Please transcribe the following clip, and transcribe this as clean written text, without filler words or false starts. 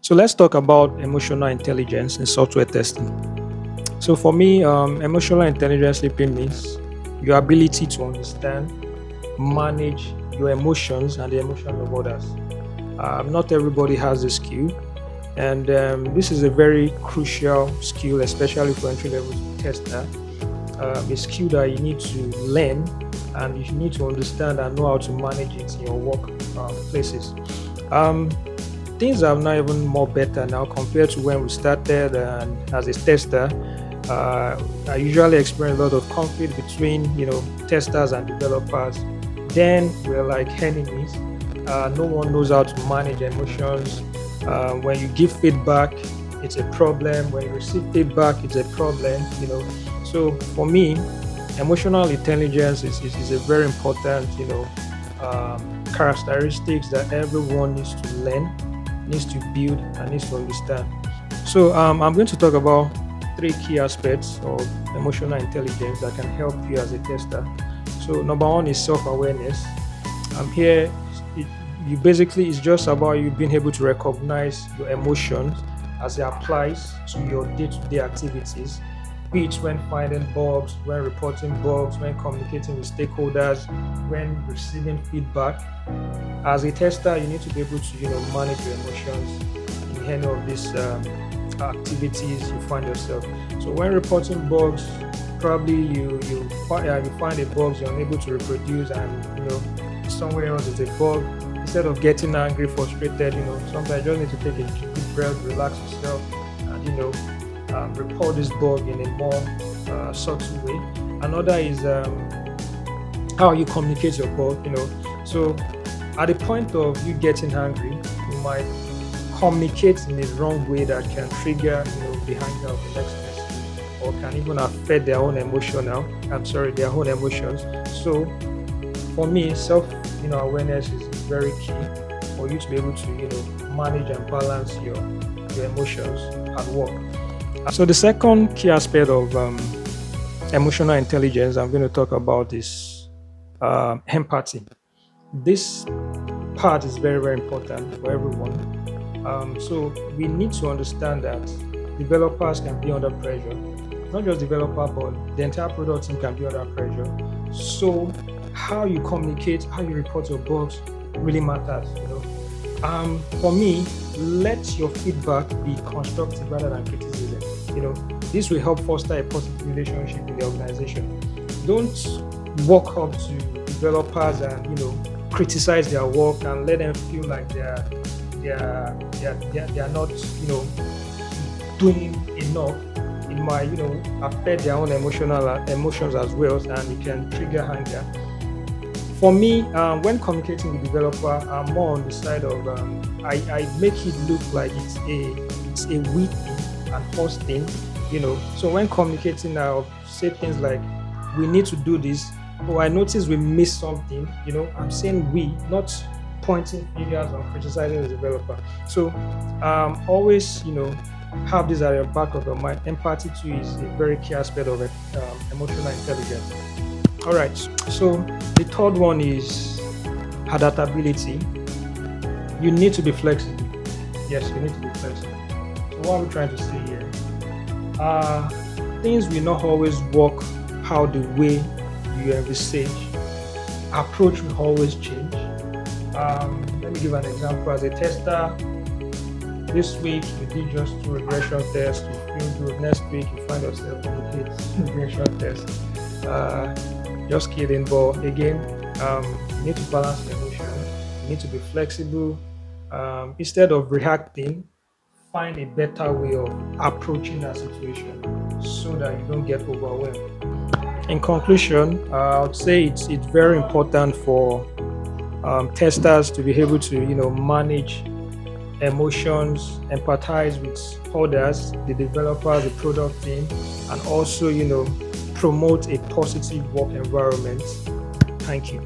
So let's talk about emotional intelligence in software testing. So for me, emotional intelligence simply means your ability to understand, manage your emotions and the emotions of others. Not everybody has this skill, and this is a very crucial skill, especially for entry level tester. A skill that you need to learn and you need to understand and know how to manage it in your work places. Um, Things are now even more better now compared to when we started. And as a tester, I usually experience a lot of conflict between testers and developers. Then we're like enemies. No one knows how to manage emotions. When you give feedback, it's a problem. When you receive feedback, it's a problem. So for me, emotional intelligence is a very important characteristics that everyone needs to learn, needs to build, and needs to understand. So I'm going to talk about three key aspects of emotional intelligence that can help you as a tester. So number one is self-awareness. I'm here. It, you basically it's just about you being able to recognize your emotions as it applies to your day-to-day activities, be it when finding bugs, when reporting bugs, when communicating with stakeholders, when receiving feedback. As a tester, you need to be able to manage your emotions in any of these activities you find yourself. So when reporting bugs, probably you find a bug you're unable to reproduce, and somewhere else is a bug. Instead of getting angry, frustrated, sometimes you just need to take a deep breath, relax yourself, and report this bug in a more subtle way. Another is how you communicate your bug. So at the point of you getting angry, you might communicate in a wrong way that can trigger the anger of the next person, or can even affect their own their own emotions. So for me, self awareness is very key for you to be able to manage and balance your emotions at work. So the second key aspect of emotional intelligence I'm going to talk about is empathy. This part is very, very important for everyone. So we need to understand that developers can be under pressure. Not just developer, but the entire product team can be under pressure. So how you communicate, how you report your bugs really matters. For me, let your feedback be constructive rather than criticism. This will help foster a positive relationship in the organization. Don't walk up to developers and criticize their work and let them feel like they are not doing enough. It might affect their own emotions as well, and it can trigger anger. For me, when communicating with developer, I'm more on the side of I make it look like it's a we thing and us thing. So when communicating, I'll say things like, "We need to do this." Oh, I noticed we missed something. I'm saying we, not pointing fingers or criticizing the developer. So always, have this at the back of your mind. Empathy too is a very key aspect of it, emotional intelligence. All right. So the third one is adaptability. You need to be flexible. Yes, you need to be flexible. So what are we trying to say here? Things will not always work how the way you envisage. Approach will always change. Let me give an example. As a tester, this week you did just 2 regression tests, you feel good. Next week you find yourself doing 8 regression tests. Just kidding, but again, you need to balance your emotion. You need to be flexible. Instead of reacting, find a better way of approaching that situation so that you don't get overwhelmed. In conclusion, I would say it's very important for testers to be able to manage emotions, empathize with others, the developers, the product team, and also promote a positive work environment. Thank you.